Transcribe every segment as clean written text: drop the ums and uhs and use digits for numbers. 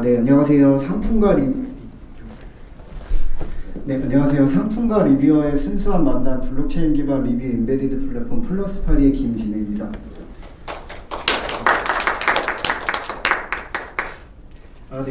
네, 안녕하세요. 상품과 리뷰어의 순수한 만남 블록체인 기반 리뷰 인베디드 플랫폼 플러스파리의 김진혜입니다.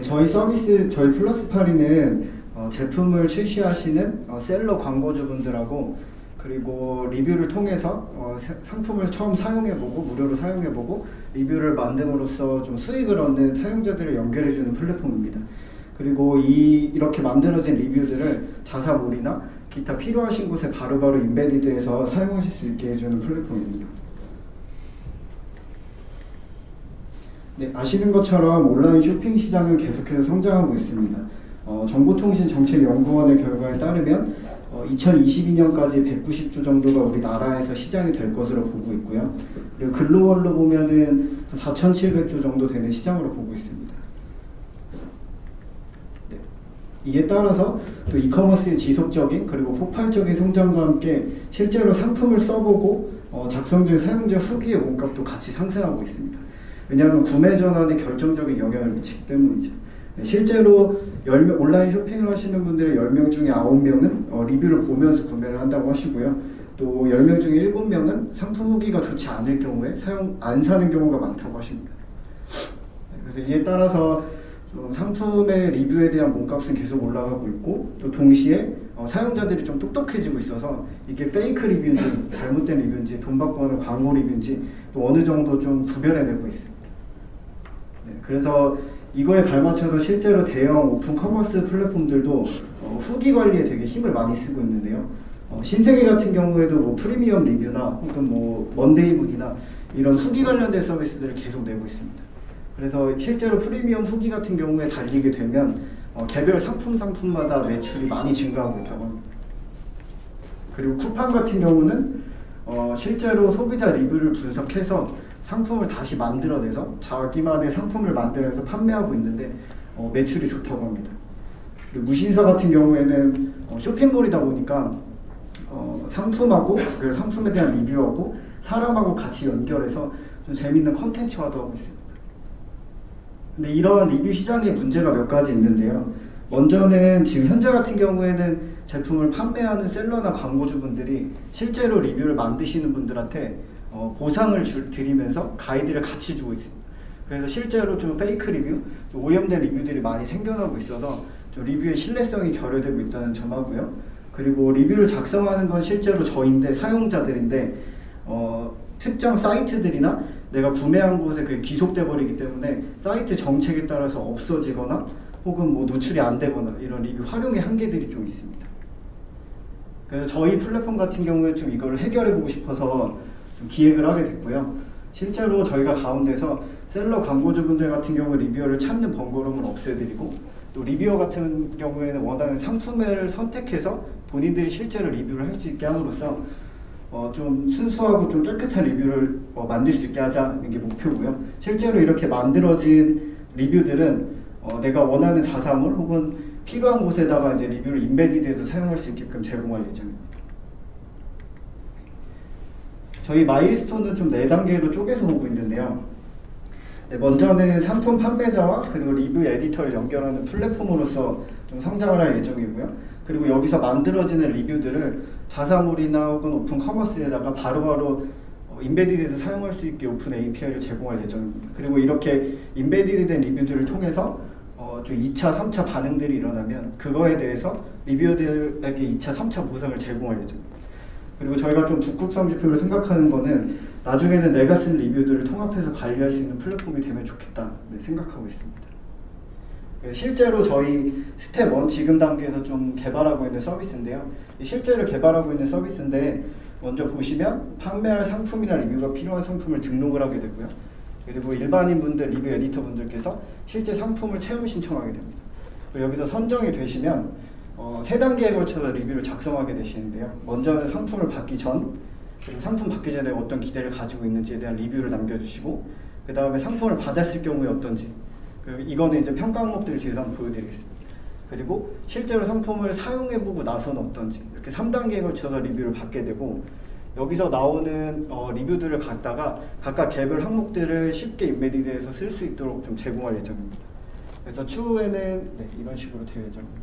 저희 플러스파리는 제품을 출시하시는 셀러 광고주분들하고 그리고 리뷰를 통해서 상품을 처음 사용해보고 무료로 사용해보고 리뷰를 만듦으로써 좀 수익을 얻는 사용자들을 연결해주는 플랫폼입니다. 그리고 이렇게 만들어진 리뷰들을 자사몰이나 기타 필요하신 곳에 바로바로 인베디드해서 사용하실 수 있게 해주는 플랫폼입니다. 네, 아시는 것처럼 온라인 쇼핑 시장은 계속해서 성장하고 있습니다. 정보통신정책연구원의 결과에 따르면 2022년까지 190조 정도가 우리나라에서 시장이 될 것으로 보고 있고요. 그리고 글로벌로 보면은 4,700조 정도 되는 시장으로 보고 있습니다. 네. 이에 따라서 또 이커머스의 지속적인 그리고 폭발적인 성장과 함께 실제로 상품을 써보고 작성된 사용자 후기의 몸값도 같이 상승하고 있습니다. 왜냐하면 구매 전환에 결정적인 영향을 미치기 때문이죠. 실제로 온라인 쇼핑을 하시는 분들의 10명 중에 9명은 리뷰를 보면서 구매를 한다고 하시고요. 또 10명 중에 7명은 상품 후기가 좋지 않을 경우에 안 사는 경우가 많다고 하십니다. 그래서 이에 따라서 상품의 리뷰에 대한 몸값은 계속 올라가고 있고 또 동시에 사용자들이 좀 똑똑해지고 있어서 이게 페이크 리뷰인지 잘못된 리뷰인지 돈 받고 하는 광고 리뷰인지 또 어느 정도 좀 구별해내고 있습니다. 네, 그래서 이거에 발맞춰서 실제로 대형 오픈 커머스 플랫폼들도 후기 관리에 되게 힘을 많이 쓰고 있는데요. 신세계 같은 경우에도 뭐 프리미엄 리뷰나 혹은 뭐 먼데이문이나 이런 후기 관련된 서비스들을 계속 내고 있습니다. 그래서 실제로 프리미엄 후기 같은 경우에 달리게 되면 개별 상품마다 매출이 많이 증가하고 있다고 합니다. 그리고 쿠팡 같은 경우는 실제로 소비자 리뷰를 분석해서 상품을 다시 만들어내서 자기만의 상품을 만들어서 판매하고 있는데 매출이 좋다고 합니다. 그리고 무신사 같은 경우에는 쇼핑몰이다 보니까 상품하고 그 상품에 대한 리뷰하고 사람하고 같이 연결해서 좀 재밌는 컨텐츠화도 하고 있습니다. 근데 이런 리뷰 시장에 문제가 몇 가지 있는데요. 먼저는 지금 현재 같은 경우에는 제품을 판매하는 셀러나 광고주분들이 실제로 리뷰를 만드시는 분들한테 보상을 드리면서 가이드를 같이 주고 있습니다. 그래서 실제로 좀 페이크 리뷰, 좀 오염된 리뷰들이 많이 생겨나고 있어서 좀 리뷰의 신뢰성이 결여되고 있다는 점하고요. 그리고 리뷰를 작성하는 건 실제로 저인데 사용자들인데 특정 사이트들이나 내가 구매한 곳에 그게 귀속돼 버리기 때문에 사이트 정책에 따라서 없어지거나 혹은 뭐 노출이 안 되거나 이런 리뷰 활용의 한계들이 좀 있습니다. 그래서 저희 플랫폼 같은 경우에 좀 이거를 해결해 보고 싶어서 좀 기획을 하게 됐고요. 실제로 저희가 가운데서 셀러 광고주분들 같은 경우 리뷰어를 찾는 번거로움을 없애드리고 또 리뷰어 같은 경우에는 원하는 상품을 선택해서 본인들이 실제로 리뷰를 할 수 있게 함으로써 좀 순수하고 좀 깨끗한 리뷰를 만들 수 있게 하자는 게 목표고요. 실제로 이렇게 만들어진 리뷰들은 내가 원하는 자사몰 혹은 필요한 곳에다가 이제 리뷰를 인베디드해서 사용할 수 있게끔 제공할 예정입니다. 저희 마일스톤은 좀 4단계로 쪼개서 보고 있는데요. 네, 먼저는 상품 판매자와 그리고 리뷰 에디터를 연결하는 플랫폼으로서 좀 성장을 할 예정이고요. 그리고 여기서 만들어지는 리뷰들을 자사몰이나 혹은 오픈 커머스에다가 바로바로 인베디드해서 사용할 수 있게 오픈 API를 제공할 예정입니다. 그리고 이렇게 인베디드 된 리뷰들을 통해서 좀 2차, 3차 반응들이 일어나면 그거에 대해서 리뷰어들에게 2차, 3차 보상을 제공할 예정입니다. 그리고 저희가 좀 북극성 지표를 생각하는 거는 나중에는 내가 쓴 리뷰들을 통합해서 관리할 수 있는 플랫폼이 되면 좋겠다 생각하고 있습니다. 실제로 저희 스텝 1 지금 단계에서 좀 개발하고 있는 서비스인데요. 실제로 개발하고 있는 서비스인데 먼저 보시면 판매할 상품이나 리뷰가 필요한 상품을 등록을 하게 되고요. 그리고 일반인 분들, 리뷰 에디터 분들께서 실제 상품을 체험 신청하게 됩니다. 그리고 여기서 선정이 되시면 3단계에 걸쳐서 리뷰를 작성하게 되시는데요. 먼저는 상품을 받기 전, 그리고 상품 받기 전에 어떤 기대를 가지고 있는지에 대한 리뷰를 남겨주시고 그 다음에 상품을 받았을 경우에 어떤지 이거는 이제 평가 항목들을 뒤에서 한번 보여드리겠습니다. 그리고 실제로 상품을 사용해보고 나서는 어떤지 이렇게 3단계에 걸쳐서 리뷰를 받게 되고 여기서 나오는 리뷰들을 갖다가 각각 개별 항목들을 쉽게 인베디드해서 쓸 수 있도록 좀 제공할 예정입니다. 그래서 추후에는 네, 이런 식으로 될 예정입니다.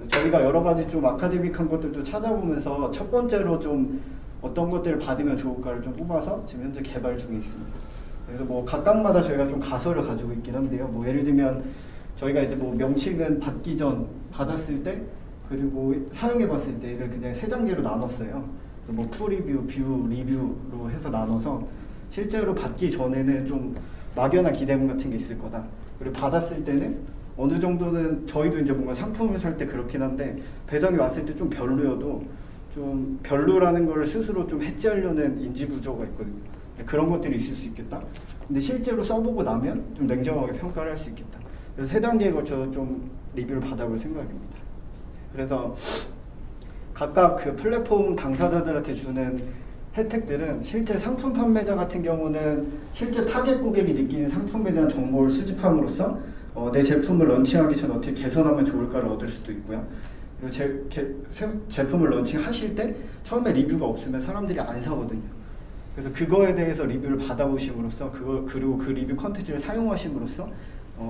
저희가 여러 가지 좀 아카데믹한 것들도 찾아보면서 첫 번째로 좀 어떤 것들을 받으면 좋을까를 좀 뽑아서 지금 현재 개발 중에 있습니다. 그래서 뭐 각각마다 저희가 좀 가설을 가지고 있긴 한데요. 뭐 예를 들면 저희가 이제 뭐 명칭은 받기 전, 받았을 때, 그리고 사용해봤을 때를 그냥 세 단계로 나눴어요. 그래서 뭐 프리뷰, 뷰, 리뷰로 해서 나눠서 실제로 받기 전에는 좀 막연한 기대감 같은 게 있을 거다. 그리고 받았을 때는 어느 정도는 저희도 이제 뭔가 상품을 살 때 그렇긴 한데 배송이 왔을 때 좀 별로여도 좀 별로라는 걸 스스로 좀 해지하려는 인지 구조가 있거든요. 그런 것들이 있을 수 있겠다. 근데 실제로 써보고 나면 좀 냉정하게 평가를 할 수 있겠다. 그래서 세 단계에 걸쳐서 좀 리뷰를 받아볼 생각입니다. 그래서 각각 그 플랫폼 당사자들한테 주는 혜택들은 실제 상품 판매자 같은 경우는 실제 타겟 고객이 느끼는 상품에 대한 정보를 수집함으로써 내 제품을 런칭하기 전에 어떻게 개선하면 좋을까를 얻을 수도 있고요. 그리고 제품을 런칭하실 때 처음에 리뷰가 없으면 사람들이 안 사거든요. 그래서 그거에 대해서 리뷰를 받아보심으로써 그리고 그 리뷰 컨텐츠를 사용하심으로써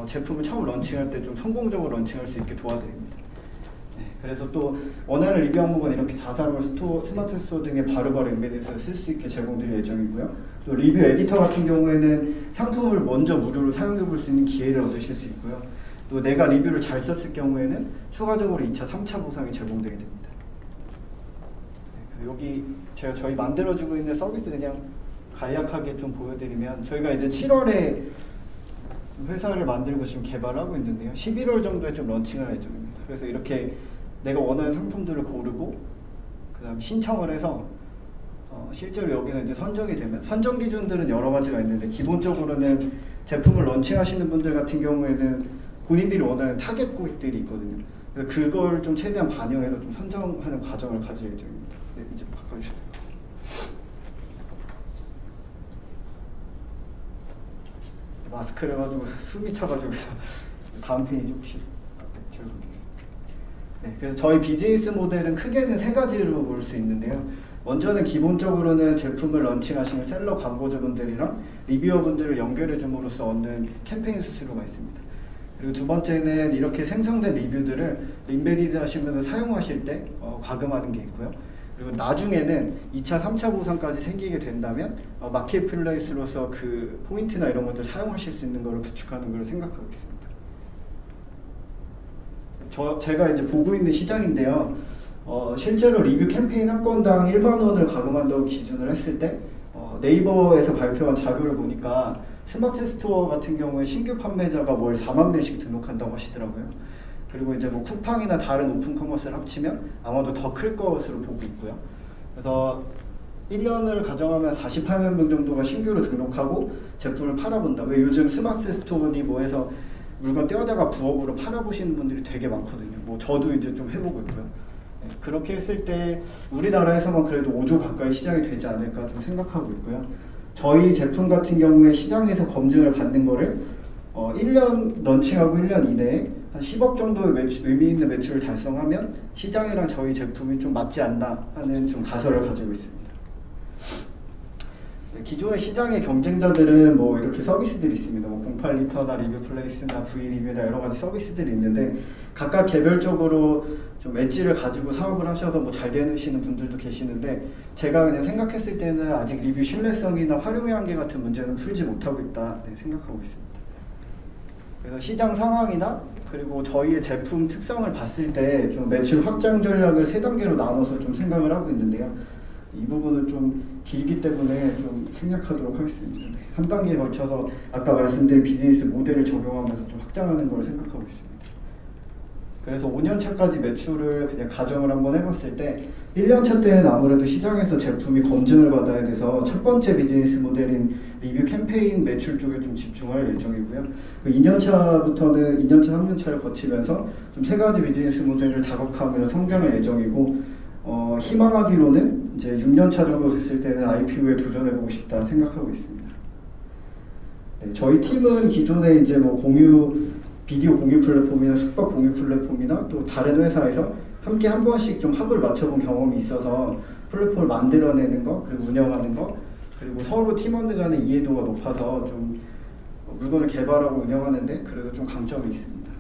제품을 처음 런칭할 때 좀 성공적으로 런칭할 수 있게 도와드립니다. 네, 그래서 또 원하는 리뷰 항목은 이렇게 자사로 스마트 스토어 등에 바로바로 엠베드해서 쓸 수 있게 제공드릴 예정이고요. 또 리뷰 에디터 같은 경우에는 상품을 먼저 무료로 사용해 볼 수 있는 기회를 얻으실 수 있고요. 또 내가 리뷰를 잘 썼을 경우에는 추가적으로 2차, 3차 보상이 제공되게 됩니다. 네, 여기 저희 만들어주고 있는 서비스 그냥 간략하게 좀 보여드리면 저희가 이제 7월에 회사를 만들고 지금 개발하고 있는데요. 11월 정도에 좀 런칭할 예정입니다. 그래서 이렇게 내가 원하는 상품들을 고르고 그 다음 신청을 해서 실제로 여기서 이제 선정이 되면 선정 기준들은 여러 가지가 있는데 기본적으로는 제품을 런칭하시는 분들 같은 경우에는 본인들이 원하는 타겟 고객들이 있거든요. 그래서 그걸 좀 최대한 반영해서 좀 선정하는 과정을 가질 예정입니다. 네, 이제 바꿔주셔도 됩니다. 마스크를 해가지고 숨이 차가지고 다음 페이지 혹시 제어보겠습니다. 네, 그래서 저희 비즈니스 모델은 크게는 세 가지로 볼 수 있는데요. 먼저는 기본적으로는 제품을 런칭하시는 셀러 광고주분들이랑 리뷰어분들을 연결해 줌으로써 얻는 캠페인 수수료가 있습니다. 그리고 두 번째는 이렇게 생성된 리뷰들을 인베디드 하시면서 사용하실 때 과금하는 게 있고요. 그리고 나중에는 2차, 3차 보상까지 생기게 된다면 마켓플레이스로서 그 포인트나 이런 것들 사용하실 수 있는 것을 구축하는 걸 생각하고 있습니다. 제가 이제 보고 있는 시장인데요. 실제로 리뷰 캠페인 한 건당 1만 원을 과금한다고 기준을 했을 때 네이버에서 발표한 자료를 보니까 스마트 스토어 같은 경우에 신규 판매자가 월 4만 명씩 등록한다고 하시더라고요. 그리고 이제 뭐 쿠팡이나 다른 오픈 커머스를 합치면 아마도 더 클 것으로 보고 있고요. 그래서 1년을 가정하면 48만 명 정도가 신규로 등록하고 제품을 팔아본다. 왜 요즘 스마트 스토어니 뭐 해서 물건 떼어다가 부업으로 팔아보시는 분들이 되게 많거든요. 뭐 저도 이제 좀 해보고 있고요. 네, 그렇게 했을 때 우리나라에서만 그래도 5조 가까이 시장이 되지 않을까 좀 생각하고 있고요. 저희 제품 같은 경우에 시장에서 검증을 받는 거를 1년 런칭하고 1년 이내에 한 10억 정도의 의미 있는 매출을 달성하면 시장이랑 저희 제품이 좀 맞지 않나 하는 좀 가설을 가지고 있습니다. 네, 기존의 시장의 경쟁자들은 뭐 이렇게 서비스들이 있습니다. 뭐 08리터나 리뷰플레이스나 V리뷰나 여러 가지 서비스들이 있는데 각각 개별적으로 좀 엣지를 가지고 사업을 하셔서 뭐 잘 되시는 분들도 계시는데 제가 그냥 생각했을 때는 아직 리뷰 신뢰성이나 활용의 한계 같은 문제는 풀지 못하고 있다 생각하고 있습니다. 그래서 시장 상황이나 그리고 저희의 제품 특성을 봤을 때 좀 매출 확장 전략을 세 단계로 나눠서 좀 생각을 하고 있는데요. 이 부분은 좀 길기 때문에 좀 생략하도록 하겠습니다. 3단계에 걸쳐서 아까 말씀드린 비즈니스 모델을 적용하면서 좀 확장하는 걸 생각하고 있습니다. 그래서 5년차까지 매출을 그냥 가정을 한번 해봤을 때 1년차 때는 아무래도 시장에서 제품이 검증을 받아야 돼서 첫 번째 비즈니스 모델인 리뷰 캠페인 매출 쪽에 좀 집중할 예정이고요. 2년차부터는 2년차, 3년차를 거치면서 좀 세 가지 비즈니스 모델을 다각화하며 성장할 예정이고 희망하기로는 이제 6년차 정도 됐을 때는 IPO에 도전해보고 싶다 생각하고 있습니다. 네, 저희 팀은 기존에 이제 뭐 비디오 공유 플랫폼이나 숙박 공유 플랫폼이나 또 다른 회사에서 함께 한 번씩 좀 합을 맞춰본 경험이 있어서 플랫폼을 만들어내는 거, 그리고 운영하는 거, 그리고 서로 팀원들 간의 이해도가 높아서 좀 물건을 개발하고 운영하는데 그래도 좀 강점이 있습니다.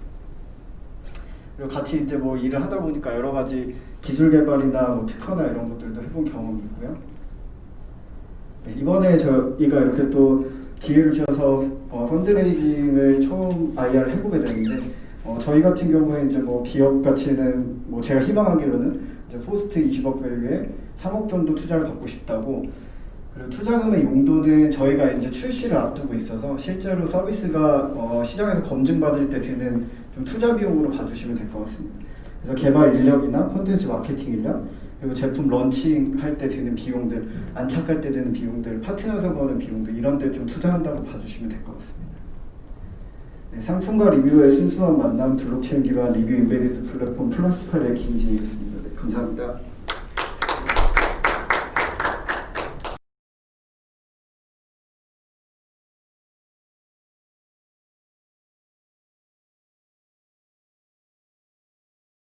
그리고 같이 이제 뭐 일을 하다 보니까 여러 가지 기술 개발이나 뭐 특허나 이런 것들도 해본 경험이 있고요. 네, 이번에 저희가 이렇게 또 기회를 주셔서 펀드레이징을 처음 IR을 해보게 되는데 저희 같은 경우에 이제 뭐 기업 가치는 뭐 제가 희망하기로는 이제 포스트 20억 밸류에 3억 정도 투자를 받고 싶다고. 그리고 투자금의 용도는 저희가 이제 출시를 앞두고 있어서 실제로 서비스가 시장에서 검증받을 때 드는 좀 투자 비용으로 봐주시면 될 것 같습니다. 그래서 개발 인력이나 콘텐츠 마케팅 인력, 그리고 제품 런칭할 때 드는 비용들, 안착할 때 드는 비용들, 파트너에서 버는 비용들 이런 데 좀 투자한다고 봐주시면 될 것 같습니다. 네, 상품과 리뷰의 순수한 만남, 블록체인 기반 리뷰 인베디드 플랫폼 플러스8의 김진이었습니다.